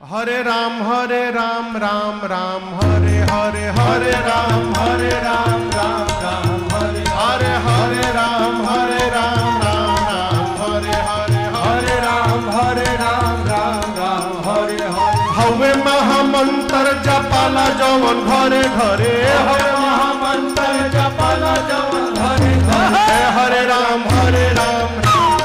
हरे राम राम राम हरे हरे हरे राम राम राम हरे हरे हरे राम राम हरे हरे हरे राम राम हरे हरे हवे महामंत्र जपाला जवन घरे घरे हवे महामंत्र जपाला जवन घरे घरे हरे राम हरे राम हरे